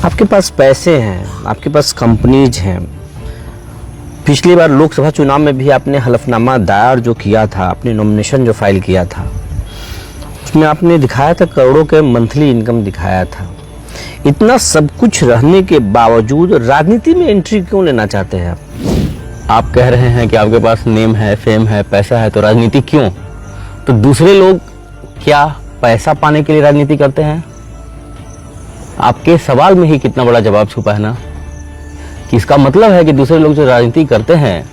आपके पास पैसे हैं, आपके पास कंपनीज हैं। पिछली बार लोकसभा चुनाव में भी आपने हलफनामा दायर जो किया था, अपनी नॉमिनेशन जो फाइल किया था, उसमें आपने दिखाया था करोड़ों के मंथली इनकम दिखाया था। इतना सब कुछ रहने के बावजूद राजनीति में एंट्री क्यों लेना चाहते हैं आप कह रहे हैं कि आपके पास नेम है, फेम है, पैसा है, तो राजनीति क्यों? तो दूसरे लोग क्या पैसा पाने के लिए राजनीति करते हैं? आपके सवाल में ही कितना बड़ा जवाब छुपा है ना, कि इसका मतलब है कि दूसरे लोग जो राजनीति करते हैं,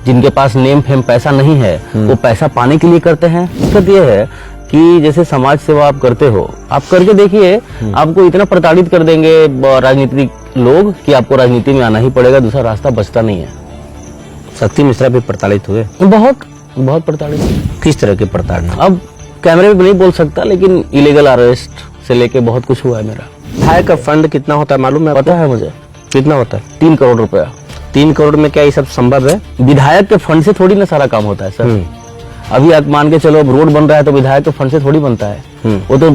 जिनके पास नेम फेम पैसा नहीं है, वो पैसा पाने के लिए करते हैं। दिक्कत ये है कि जैसे समाज सेवा आप करते हो, आप करके देखिए, आपको इतना प्रताड़ित कर देंगे राजनीतिक लोग कि आपको राजनीति में आना ही पड़ेगा, दूसरा रास्ता बचता नहीं है। शक्ति मिश्रा भी प्रताड़ित हुए, बहुत प्रताड़ित। किस तरह के प्रताड़ना? अब कैमरे में नहीं बोल सकता, लेकिन इलीगल अरेस्ट से लेके बहुत कुछ हुआ है मेरा। विधायक का फंड कितना होता है मालूम है? पता है मुझे, कितना होता है? 3 करोड़ रुपया। 3 करोड़ में क्या ये सब संभव है? विधायक के फंड से थोड़ी ना सारा काम होता है सर। अभी आप मान के चलो, अब रोड बन रहा है तो विधायक के फंड से थोड़ी बनता है। वो तो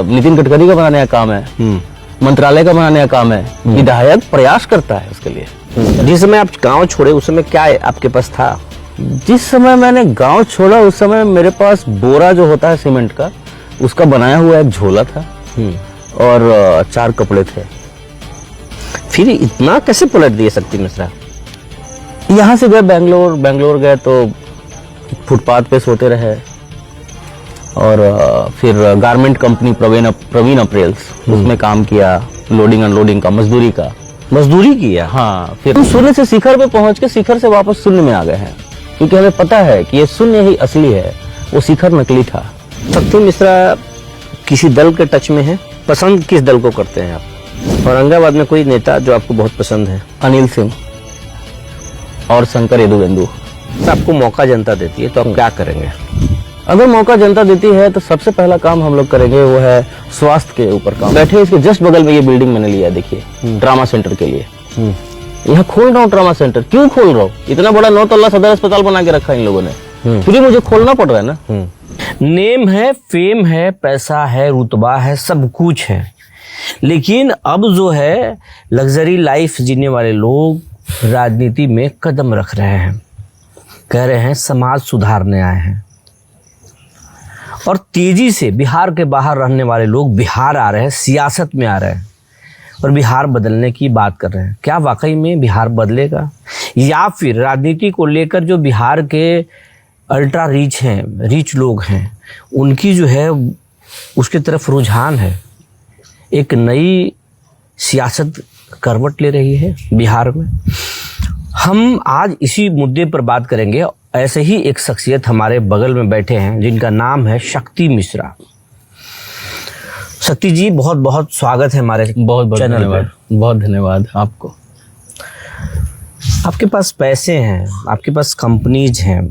नितिन गडकरी का बनाने का काम है, मंत्रालय का बनाने का काम है। विधायक प्रयास करता है उसके लिए। जिस समय आप गांव छोड़े उस समय क्या आपके पास था? जिस समय मैंने गांव छोड़ा उस समय मेरे पास बोरा जो होता है सीमेंट का, उसका बनाया हुआ एक झोला था और 4 कपड़े थे। फिर इतना कैसे पलट दिए शक्ति मिश्रा? यहाँ से गए बेंगलोर गए तो फुटपाथ पे सोते रहे, और फिर गारमेंट कंपनी प्रवीण अप्रेल्स, उसमें काम किया, लोडिंग अनलोडिंग का, मजदूरी किया। हाँ, फिर हम शून्य से शिखर पे पहुंच के शिखर से वापस शून्य में आ गए हैं, क्योंकि हमें पता है कि ये शून्य ही असली है, वो शिखर नकली था। शक्ति मिश्रा किसी दल के टच में है? पसंद किस दल को करते हैं आप? औरंगाबाद में कोई नेता जो आपको बहुत पसंद है? अनिल सिंह और शंकर येदुगेंदु। आपको मौका जनता देती है तो आप क्या करेंगे? अगर मौका जनता देती है तो सबसे पहला काम हम लोग करेंगे वो है स्वास्थ्य के ऊपर काम। बैठे इसके जस्ट बगल में ये बिल्डिंग मैंने लिया, देखिए, ट्रामा सेंटर के लिए। यहाँ खोल रहा हूँ ट्रामा सेंटर। क्यों खोल रहा हूँ? इतना बड़ा 9 तल्ला सदर अस्पताल बना के रखा है इन लोगों ने, फिर मुझे खोलना पड़ रहा है ना। नेम है, फेम है, पैसा है, रुतबा है, सब कुछ है, लेकिन अब जो है लग्जरी लाइफ जीने वाले लोग राजनीति में कदम रख रहे हैं, कह रहे हैं समाज सुधारने आए हैं, और तेजी से बिहार के बाहर रहने वाले लोग बिहार आ रहे हैं, सियासत में आ रहे हैं और बिहार बदलने की बात कर रहे हैं। क्या वाकई में बिहार बदलेगा, या फिर राजनीति को लेकर जो बिहार के अल्ट्रा रिच लोग हैं, उनकी जो है उसकी तरफ रुझान है, एक नई सियासत करवट ले रही है बिहार में? हम आज इसी मुद्दे पर बात करेंगे। ऐसे ही एक शख्सियत हमारे बगल में बैठे हैं जिनका नाम है शक्ति मिश्रा। शक्ति जी, बहुत बहुत स्वागत है हमारे चैनल पर। बहुत धन्यवाद आपको। आपके पास पैसे हैं, आपके पास कंपनीज हैं।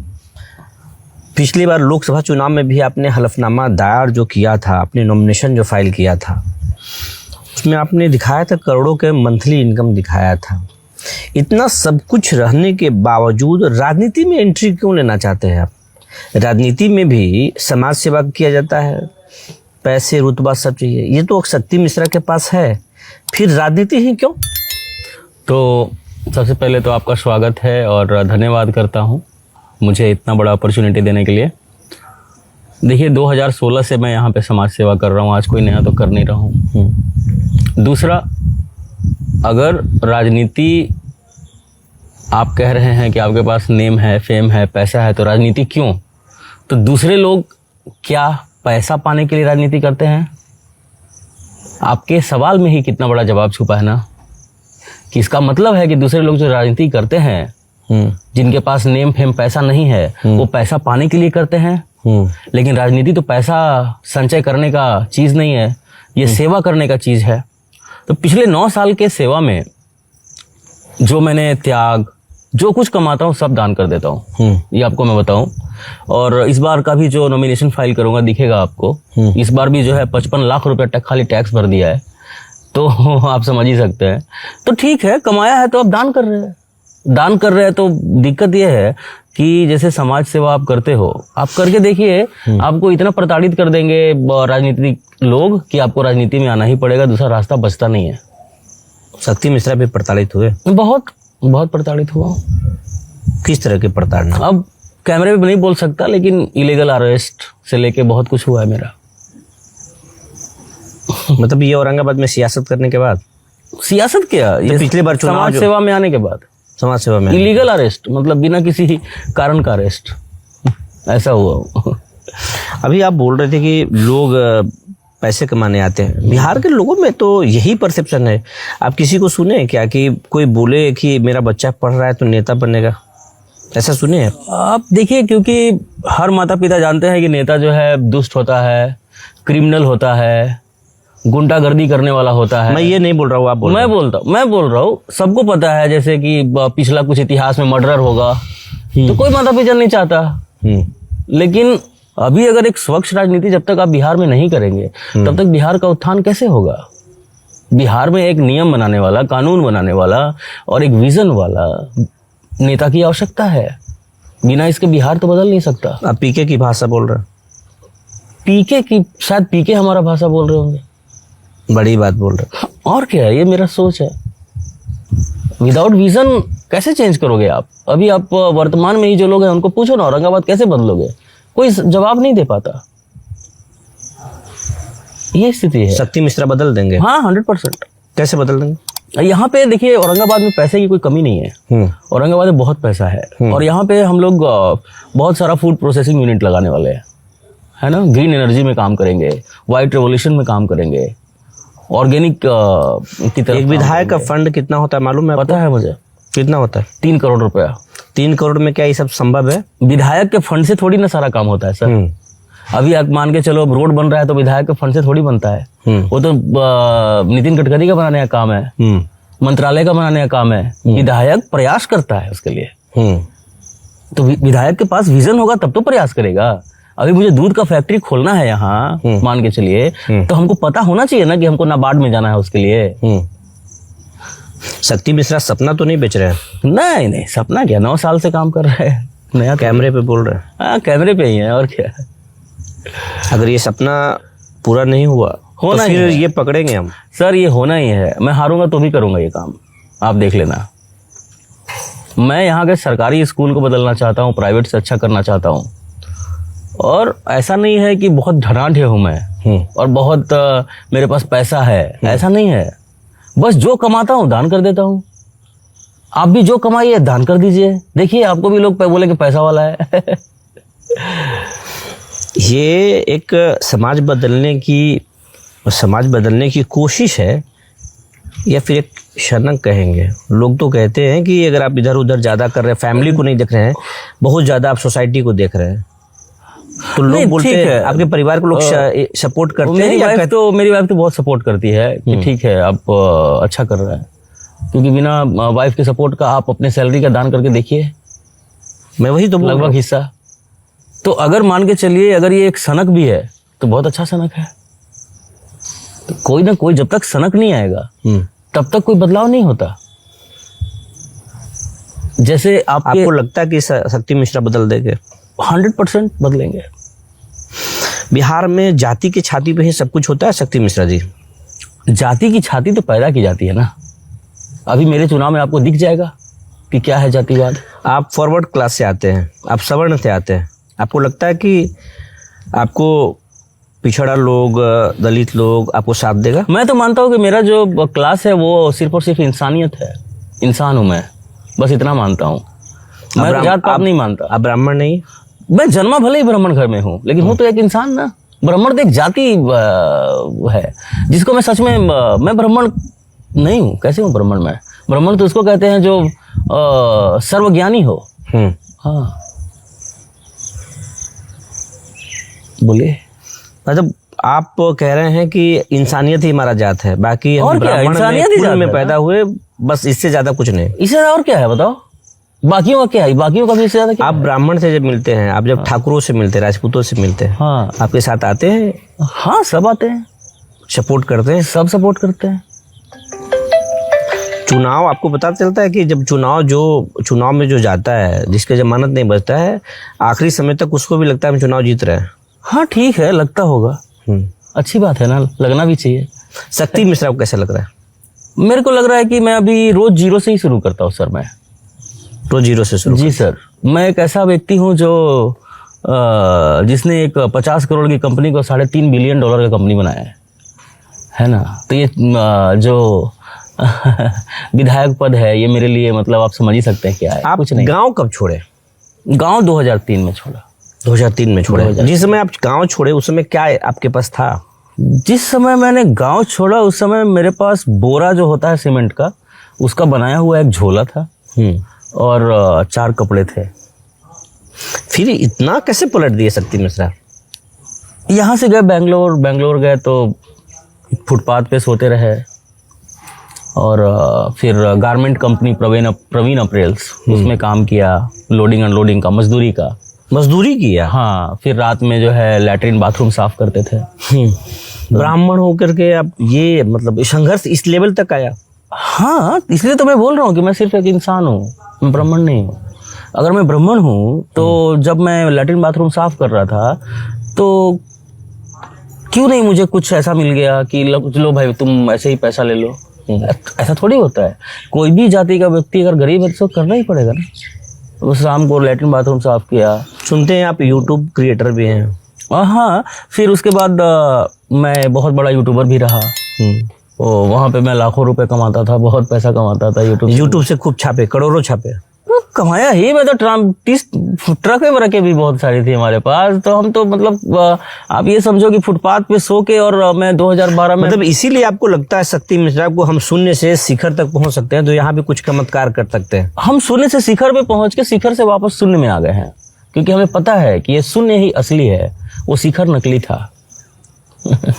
पिछली बार लोकसभा चुनाव में भी आपने हलफनामा दायर जो किया था, अपनी नॉमिनेशन जो फाइल किया था, उसमें आपने दिखाया था करोड़ों के मंथली इनकम दिखाया था। इतना सब कुछ रहने के बावजूद राजनीति में एंट्री क्यों लेना चाहते हैं आप? राजनीति में भी समाज सेवा किया जाता है, पैसे रुतबा सब चाहिए, ये तो शक्ति मिश्रा के पास है, फिर राजनीति ही क्यों? तो सबसे पहले तो आपका स्वागत है और धन्यवाद करता हूँ मुझे इतना बड़ा अपॉर्चुनिटी देने के लिए। देखिए, 2016 से मैं यहाँ पे समाज सेवा कर रहा हूँ, आज कोई नया तो कर नहीं रहा हूँ। दूसरा, अगर राजनीति आप कह रहे हैं कि आपके पास नेम है, फेम है, पैसा है, तो राजनीति क्यों? तो दूसरे लोग क्या पैसा पाने के लिए राजनीति करते हैं? आपके सवाल में ही कितना बड़ा जवाब छुपा है ना, कि इसका मतलब है कि दूसरे लोग जो राजनीति करते हैं, जिनके पास नेम फेम पैसा नहीं है, वो पैसा पाने के लिए करते हैं। लेकिन राजनीति तो पैसा संचय करने का चीज नहीं है, ये सेवा करने का चीज है। तो पिछले 9 साल के सेवा में जो मैंने त्याग, जो कुछ कमाता हूँ सब दान कर देता हूँ, ये आपको मैं बताऊं। और इस बार का भी जो नॉमिनेशन फाइल करूंगा दिखेगा आपको, इस बार भी जो है 55 लाख रुपया खाली टैक्स भर दिया है, तो आप समझ ही सकते हैं। तो ठीक है, कमाया है तो अब दान कर रहे हैं। तो दिक्कत यह है कि जैसे समाज सेवा आप करते हो, आप करके देखिए, आपको इतना प्रताड़ित कर देंगे राजनीतिक लोग कि आपको राजनीति में आना ही पड़ेगा, दूसरा रास्ता बचता नहीं है। शक्ति मिश्रा भी प्रताड़ित हुए? बहुत बहुत प्रताड़ित हुआ हूं। किस तरह के प्रताड़ना? अब कैमरे पे नहीं बोल सकता, लेकिन इलीगल अरेस्ट से लेके बहुत कुछ हुआ है मेरा। मतलब ये औरंगाबाद में सियासत करने के बाद? सियासत क्या, ये पिछली बार चुनाव समाज सेवा में आने के बाद समाज सेवा में इलीगल अरेस्ट, मतलब बिना किसी कारण का अरेस्ट, ऐसा हुआ। अभी आप बोल रहे थे कि लोग पैसे कमाने आते हैं। बिहार के लोगों में तो यही परसेप्शन है। आप किसी को सुने क्या कि कोई बोले कि मेरा बच्चा पढ़ रहा है तो नेता बनेगा? ऐसा सुने हैं आप? देखिए, क्योंकि हर माता पिता जानते हैं कि नेता जो है दुष्ट होता है, क्रिमिनल होता है, गुंडागर्दी करने वाला होता है। मैं ये नहीं बोल रहा हूँ, आप बोल मैं बोल रहा हूँ, सबको पता है जैसे कि पिछला कुछ इतिहास में मर्डर होगा तो कोई माता पिता नहीं चाहता। लेकिन अभी अगर एक स्वच्छ राजनीति जब तक आप बिहार में नहीं करेंगे तब तक बिहार का उत्थान कैसे होगा? बिहार में एक नियम बनाने वाला, कानून बनाने वाला और एक विजन वाला नेता की आवश्यकता है। बिना इसके बिहार तो बदल नहीं सकता। आप पीके की भाषा बोल रहे हैं? पीके की, शायद पीके हमारा भाषा बोल रहे होंगे। बड़ी बात बोल रहे हैं। और क्या है, ये मेरा सोच है। विदाउट विजन कैसे चेंज करोगे आप? अभी आप वर्तमान में ही जो लोग हैं उनको पूछो ना, औरंगाबाद कैसे बदलोगे? कोई जवाब नहीं दे पाता। ये स्थिति है। शक्ति मिश्रा बदल देंगे? हाँ, 100%। कैसे बदल देंगे? यहाँ पे देखिए, औरंगाबाद में पैसे की कोई कमी नहीं है। औरंगाबाद में बहुत पैसा है और यहाँ पे हम लोग बहुत सारा फूड प्रोसेसिंग यूनिट लगाने वाले हैं, है ना। ग्रीन एनर्जी में काम करेंगे, व्हाइट रेवोल्यूशन में काम करेंगे, ऑर्गेनिक की तरफ। एक विधायक का फंड कितना होता है मालूम है? पता है मुझे। कितना होता है? 3 करोड़ रुपया। 3 करोड़ में क्या ये सब संभव है? विधायक के फंड से थोड़ी ना सारा काम होता है सर। अभी आप मान के चलो, अब रोड बन रहा है तो विधायक के फंड से थोड़ी बनता है। वो तो नितिन गडकरी का बनाने का काम है, मंत्रालय का बनाने का काम है। विधायक प्रयास करता है उसके लिए। तो विधायक के पास विजन होगा तब तो प्रयास करेगा। अभी मुझे दूध का फैक्ट्री खोलना है यहाँ, मान के चलिए, तो हमको पता होना चाहिए ना कि हमको नाबार्ड में जाना है उसके लिए। शक्ति मिश्रा सपना तो नहीं बेच रहे हैं? नहीं, सपना क्या, 9 साल से काम कर रहे हैं। नया कैमरे पे बोल रहे हैं? हाँ, कैमरे पे ही है, और क्या। अगर ये सपना पूरा नहीं हुआ तो फिर ये पकड़ेंगे हम? सर, ये होना ही है। मैं हारूंगा तो भी करूंगा ये काम, आप देख लेना। मैं यहाँ के सरकारी स्कूल को बदलना चाहता हूँ, प्राइवेट से अच्छा करना चाहता हूँ। और ऐसा नहीं है कि बहुत धनाढ्य हूं मैं और बहुत मेरे पास पैसा है, ऐसा नहीं है। बस जो कमाता हूं दान कर देता हूं। आप भी जो कमाइए दान कर दीजिए, देखिए आपको भी लोग बोले कि पैसा वाला है। ये एक समाज बदलने की कोशिश है या फिर एक शनक कहेंगे? लोग तो कहते हैं कि अगर आप इधर उधर ज्यादा कर रहे हैं, फैमिली को नहीं देख रहे हैं, बहुत ज्यादा आप सोसाइटी को देख रहे हैं, तो लोग बोलते हैं आपके परिवार को लोग सपोर्ट करते हैं। मेरी वाइफ तो बहुत सपोर्ट करती है कि ठीक है आप अच्छा कर रहे हैं, क्योंकि बिना वाइफ के सपोर्ट का आप अपने सैलरी का दान करके देखिए। मैं वही तो लगभग हिस्सा। तो अगर मान के चलिए, अगर ये एक सनक भी है तो बहुत अच्छा सनक है। तो कोई ना कोई, जब तक सनक नहीं आएगा तब तक कोई बदलाव नहीं होता। जैसे आपको लगता है कि शक्ति मिश्रा बदल देंगे? 100% बदलेंगे। बिहार में जाति की छाती पे ही सब कुछ होता है शक्ति मिश्रा जी? जाति की छाती तो पैदा की जाती है ना। अभी मेरे चुनाव में आपको दिख जाएगा कि क्या है जातिवाद। आप फॉरवर्ड क्लास से आते हैं, आप सवर्ण से आते हैं, आपको लगता है कि आपको पिछड़ा लोग, दलित लोग आपको साथ देगा? मैं तो मानता हूँ कि मेरा जो क्लास है वो सिर्फ और सिर्फ इंसानियत है। इंसान हूँ मैं, बस इतना मानता हूँ। मैं जात पात नहीं मानता। आप ब्राह्मण नहीं? मैं जन्मा भले ही ब्राह्मण घर में हूँ, लेकिन हूँ तो एक इंसान ना। ब्राह्मण तो एक जाति है जिसको मैं सच में, मैं ब्राह्मण नहीं हूँ। कैसे हूँ ब्राह्मण मैं? ब्राह्मण तो उसको कहते हैं जो सर्वज्ञानी हो। हाँ, बोलिए। मतलब आप कह रहे हैं कि इंसानियत ही हमारा जात है, बाकी हम ब्राह्मण में पैदा हुए, बस इससे ज्यादा कुछ नहीं। इससे और क्या है बताओ? बाकियों का क्या है? बाकियों का भी इससे ज्यादा क्या? आप ब्राह्मण से जब मिलते हैं, आप जब ठाकुरों से मिलते हैं, राजपूतों से मिलते हैं, हाँ, आपके साथ आते हैं? हाँ, सब आते हैं, सपोर्ट करते हैं, सब सपोर्ट करते हैं। चुनाव आपको पता चलता है कि जब चुनाव में जो जाता है, जिसके जमानत नहीं बचता है, आखिरी समय तक उसको भी लगता है हम चुनाव जीत रहे हैं। हाँ ठीक है, लगता होगा, अच्छी बात है ना, लगना भी चाहिए। शक्ति मिश्रा को कैसे लग रहा है? मेरे को लग रहा है कि मैं अभी रोज जीरो से ही शुरू करता हूँ सर। मैं तो जीरो से शुरू? जी सर, मैं एक ऐसा व्यक्ति हूँ जो जिसने एक 50 करोड़ की कंपनी को $3.5 बिलियन का कंपनी बनाया है ना। तो ये जो विधायक पद है, ये मेरे लिए मतलब आप समझ ही सकते हैं क्या है। आप कुछ नहीं। गांव कब छोड़े? गांव 2003 में छोड़ा। 2003 में छोड़े। जिस समय आप गांव छोड़े उस समय क्या आपके पास था? जिस समय मैंने गांव छोड़ा उस समय मेरे पास बोरा जो होता है सीमेंट का, उसका बनाया हुआ एक झोला था और 4 कपड़े थे। फिर इतना कैसे पलट दिए शक्ति मिश्रा? यहाँ से गए बेंगलोर गए तो फुटपाथ पे सोते रहे और फिर गारमेंट कंपनी प्रवीण अप्रैल्स, उसमें काम किया, लोडिंग अनलोडिंग का, मजदूरी किया। हाँ, फिर रात में जो है लैट्रिन बाथरूम साफ करते थे। ब्राह्मण होकर के आप ये मतलब संघर्ष इस लेवल तक आया? हाँ, इसलिए तो मैं बोल रहा हूँ कि मैं सिर्फ एक इंसान हूँ, मैं ब्राह्मण नहीं हूँ। अगर मैं ब्राह्मण हूँ तो जब मैं लैट्रिन बाथरूम साफ कर रहा था तो क्यों नहीं मुझे कुछ ऐसा मिल गया कि लो भाई तुम ऐसे ही पैसा ले लो। ऐसा थोड़ी होता है। कोई भी जाति का व्यक्ति अगर गरीब है तो करना ही पड़ेगा ना। तो शाम को लैट्रिन बाथरूम साफ किया। सुनते हैं आप यूट्यूब क्रिएटर भी हैं? हाँ, फिर उसके बाद मैं बहुत बड़ा यूट्यूबर भी रहा। वहाँ पे मैं लाखों रुपए कमाता था, बहुत पैसा कमाता था यूट्यूब से। खूब छापे, करोड़ों छापे कमाया ही। मैं तो ट्रक में रखे भी बहुत सारी थी हमारे पास। तो हम तो मतलब आप ये समझो कि फुटपाथ पे सो के, और मैं 2012 में मतलब इसीलिए आपको लगता है शक्ति मिश्रा को हम शून्य से शिखर तक पहुंच सकते हैं, तो यहाँ भी कुछ चमत्कार कर सकते हैं। हम शून्य से शिखर पे पहुंच के शिखर से वापस शून्य में आ गए हैं, क्योंकि हमें पता है कि ये शून्य ही असली है, वो शिखर नकली था।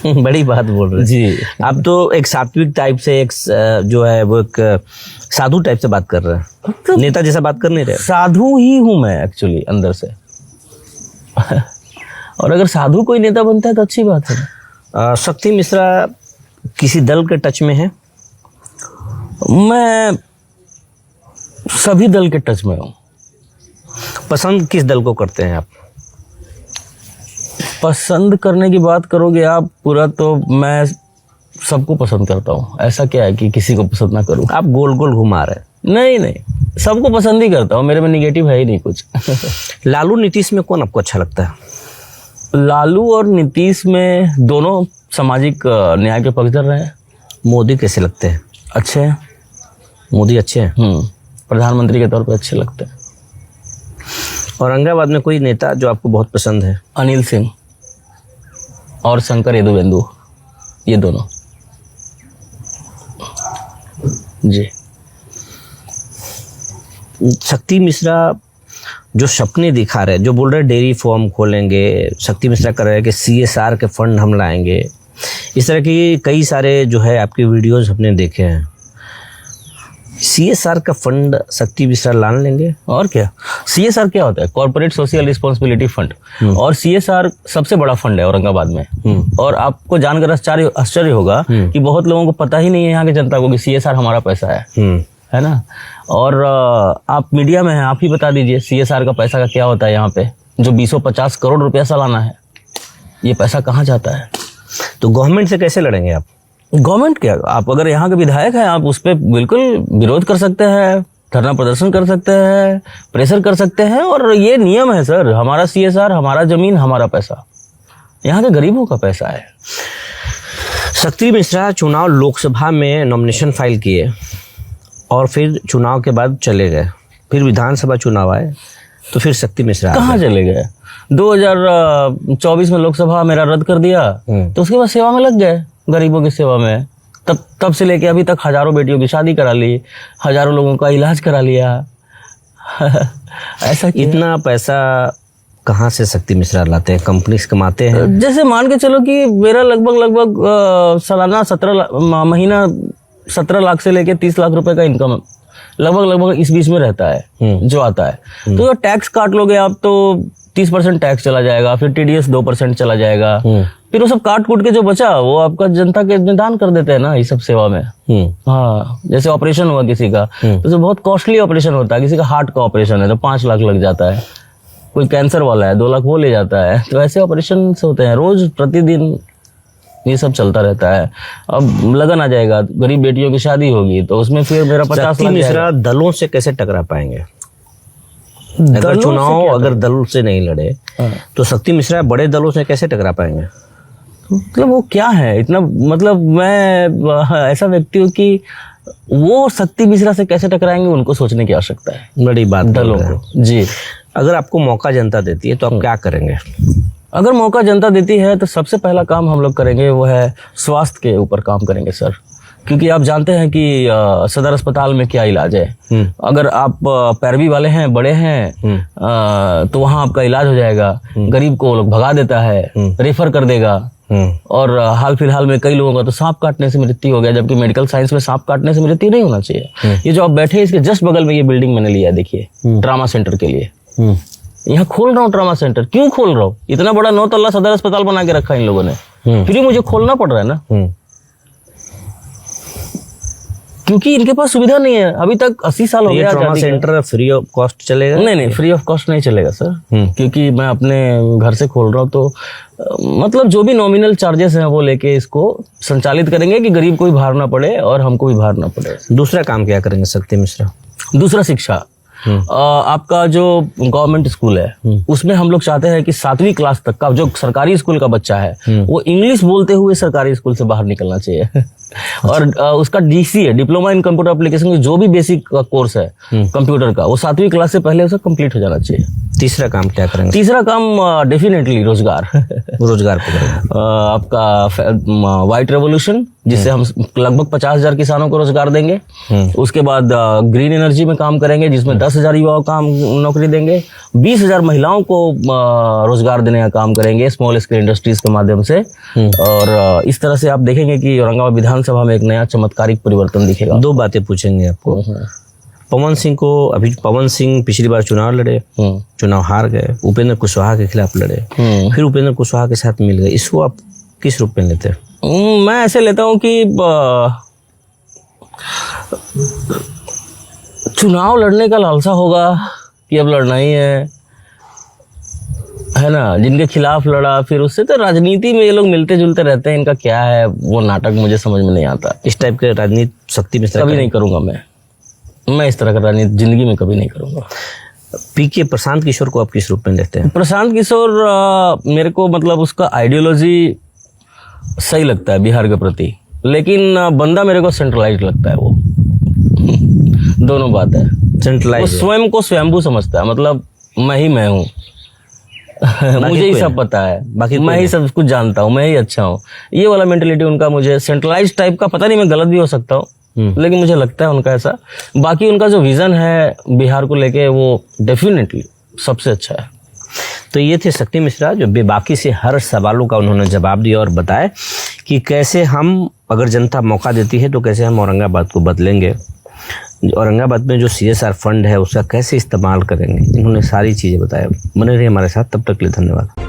बड़ी बात बोल रहे हैं जी। आप तो एक सात्विक टाइप से, एक जो है वो एक साधु टाइप से बात कर रहे हैं, तो नेता जैसा बात कर नहीं रहे। साधु ही हूं मैं एक्चुअली अंदर से। और अगर साधु कोई नेता बनता है तो अच्छी बात है। शक्ति मिश्रा किसी दल के टच में है? मैं सभी दल के टच में हूँ। पसंद किस दल को करते हैं आप? पसंद करने की बात करोगे आप पूरा, तो मैं सबको पसंद करता हूँ। ऐसा क्या है कि किसी को पसंद ना करूँ? आप गोल गोल घुमा रहे। नहीं, सबको पसंद ही करता हूँ, मेरे में निगेटिव है ही नहीं कुछ। लालू नीतीश में कौन आपको अच्छा लगता है? लालू और नीतीश में दोनों सामाजिक न्याय के पक्षधर रहे हैं। मोदी कैसे लगते हैं? अच्छे हैं। मोदी अच्छे हैं? प्रधानमंत्री के तौर पे अच्छे लगते हैं। औरंगाबाद में कोई नेता जो आपको बहुत पसंद है? अनिल सिंह और शंकर येदुवेंदु, ये दोनों। जी। शक्ति मिश्रा जो सपने दिखा रहे, जो बोल रहे डेयरी फार्म खोलेंगे, शक्ति मिश्रा कर रहे हैं कि CSR के फंड हम लाएंगे, इस तरह की कई सारे जो है आपके वीडियोस हमने देखे हैं। CSR का फंड शक्ति मिश्रा लान लेंगे? और क्या? CSR क्या होता है? Corporate social responsibility fund. और CSR सबसे बड़ा फंड है औरंगाबाद में। और आपको जानकर आश्चर्य होगा कि बहुत लोगों को पता ही नहीं है यहाँ की जनता को कि CSR हमारा पैसा है ना। और आप मीडिया में हैं, आप ही बता दीजिए CSR का पैसा का क्या होता है यहाँ पे, जो 250 करोड़ रुपया सालाना है। ये पैसा कहाँ जाता है? तो गवर्नमेंट से कैसे लड़ेंगे आप? गवर्नमेंट क्या, आप अगर यहाँ के विधायक हैं, आप उस पर बिल्कुल विरोध कर सकते हैं, धरना प्रदर्शन कर सकते हैं, प्रेशर कर सकते हैं। और ये नियम है सर, हमारा CSR, हमारा जमीन, हमारा पैसा, यहाँ के गरीबों का पैसा है। शक्ति मिश्रा चुनाव लोकसभा में नॉमिनेशन फाइल किए और फिर चुनाव के बाद चले गए, फिर विधानसभा चुनाव आए तो फिर शक्ति मिश्रा कहाँ चले गए? 2024 में लोकसभा मेरा रद्द कर दिया, तो उसके बाद सेवा में लग गए, गरीबों की सेवा में। तब से लेके अभी तक हजारों बेटियों की शादी करा ली, हजारों लोगों का इलाज करा लिया। ऐसा इतना पैसा कहाँ से शक्ति मिश्रा लाते हैं? कंपनी से कमाते हैं? जैसे मान के चलो कि मेरा लगभग सालाना 17 लाख से लेके 30 लाख रुपए का इनकम लगभग इस बीच में रहता है जो आता है। तो टैक्स काट लोगे आप तो 30% टैक्स चला जाएगा, फिर TDS 2% चला जाएगा, फिर वो सब काट कूट के जो बचा वो आपका जनता के में दान कर देते हैं ना, ये सब सेवा में। हाँ, जैसे ऑपरेशन हुआ किसी का तो जो बहुत कॉस्टली ऑपरेशन होता है, किसी का हार्ट का ऑपरेशन है तो 5 लाख लग जाता है, कोई कैंसर वाला है 2 लाख वो ले जाता है, तो ऐसे ऑपरेशन से होते हैं रोज प्रतिदिन, ये सब चलता रहता है। अब लगन आ जाएगा, गरीब बेटियों की शादी होगी तो उसमें फिर मेरा 50 शक्ति लाख मिश्रा दलों से कैसे टकरा पाएंगे? अगर चुनाव अगर दल से नहीं लड़े तो शक्ति मिश्रा बड़े दलों से कैसे टकरा पाएंगे? मतलब वो क्या है इतना, मतलब मैं ऐसा व्यक्ति हूँ कि वो शक्ति मिश्रा से कैसे टकराएंगे उनको सोचने की आवश्यकता है, बड़ी बात दलों को। जी, अगर आपको मौका जनता देती है तो आप क्या करेंगे? अगर मौका जनता देती है तो सबसे पहला काम हम लोग करेंगे वो है स्वास्थ्य के ऊपर काम करेंगे सर, क्योंकि आप जानते हैं कि सदर अस्पताल में क्या इलाज है। अगर आप पैरवी वाले हैं, बड़े हैं, तो वहाँ आपका इलाज हो जाएगा। गरीब को लोग भगा देता है, रेफर कर देगा। और हाल फिलहाल में कई लोगों का तो सांप काटने से मृत्यु हो गया, जबकि मेडिकल साइंस में सांप काटने से मृत्यु नहीं होना चाहिए। ये जो आप बैठे हैं इसके जस्ट बगल में ये बिल्डिंग मैंने लिया है, देखिए, ट्रामा सेंटर के लिए। यहाँ खोल रहा हूँ ट्रामा सेंटर। क्यों खोल रहा हूँ? इतना बड़ा 9 तल्ला सदर अस्पताल बना के रखा है इन लोगों ने, फिर भी मुझे खोलना पड़ रहा है ना, क्योंकि इनके पास सुविधा नहीं है। अभी तक 80 साल हो गया। Trauma centre free of cost चलेगा? नहीं, फ्री ऑफ कॉस्ट नहीं चलेगा सर, क्योंकि मैं अपने घर से खोल रहा हूँ, तो मतलब जो भी नॉमिनल चार्जेस हैं वो लेके इसको संचालित करेंगे कि गरीब को भी भार ना पड़े और हमको भी भार ना पड़े। दूसरा काम क्या करेंगे शक्ति मिश्रा? दूसरा शिक्षा। आपका जो गवर्नमेंट स्कूल है उसमें हम लोग चाहते हैं कि 7वीं क्लास तक का जो सरकारी स्कूल का बच्चा है वो इंग्लिश बोलते हुए सरकारी स्कूल से बाहर निकलना चाहिए। और उसका डीसी है, डिप्लोमा इन कंप्यूटर एप्लीकेशन, जो भी बेसिक कोर्स है कंप्यूटर का, वो 7वीं क्लास से पहले उसे कंप्लीट हो जाना चाहिए। तीसरा काम क्या करेंगे? तीसरा काम डेफिनेटली रोजगार। रोजगार पे करेंगे। आपका व्हाइट रेवोल्यूशन, जिससे हम लगभग 50,000 किसानों को रोजगार देंगे। उसके बाद ग्रीन एनर्जी में काम करेंगे, जिसमें 10,000 युवाओं को नौकरी देंगे। 20,000 महिलाओं को रोजगार देने का काम करेंगे स्मॉल स्केल इंडस्ट्रीज के माध्यम से। और इस तरह से आप देखेंगे कि औरंगाबाद विधानसभा में एक नया चमत्कारिक परिवर्तन दिखेगा। 2 बातें पूछेंगे आपको। पवन सिंह पिछली बार चुनाव लड़े, चुनाव हार गए, उपेंद्र कुशवाहा के खिलाफ लड़े, फिर उपेंद्र कुशवाहा के साथ मिल गए। इसको आप किस रूप में लेते हैं? मैं ऐसे लेता हूं कि चुनाव लड़ने का लालसा होगा कि अब लड़ना ही है ना, जिनके खिलाफ लड़ा, फिर उससे तो राजनीति में ये लोग मिलते जुलते रहते हैं। इनका क्या है वो नाटक, मुझे समझ में नहीं आता। इस टाइप के राजनीति शक्ति मिश्रा कभी नहीं करूंगा। मैं इस तरह का राजनीति जिंदगी में कभी नहीं करूंगा। पीके प्रशांत किशोर को आप किस रूप में लेते हैं? प्रशांत किशोर मेरे को मतलब उसका आइडियोलॉजी सही लगता है बिहार के प्रति, लेकिन बंदा मेरे को सेंट्रलाइज लगता है। वो दोनों बात है। सेंट्रलाइज, वो स्वयं को स्वयंभू समझता है, मतलब मैं ही मैं हूँ। मुझे ही सब पता है, बाकी मैं ही सब कुछ जानता हूँ, मैं ही अच्छा हूँ। ये वाला मेंटेलिटी उनका मुझे सेंट्रलाइज टाइप का, पता नहीं मैं गलत भी हो सकता हूँ, लेकिन मुझे लगता है उनका ऐसा। बाकी उनका जो विजन है बिहार को लेके वो डेफिनेटली सबसे अच्छा है। तो ये थे शक्ति मिश्रा, जो बेबाकी से हर सवालों का उन्होंने जवाब दिया और बताया कि कैसे हम, अगर जनता मौका देती है तो कैसे हम औरंगाबाद को बदलेंगे, औरंगाबाद में जो CSR फंड है उसका कैसे इस्तेमाल करेंगे। इन्होंने सारी चीज़ें बताया। बने रहिए हमारे साथ, तब तक के लिए धन्यवाद।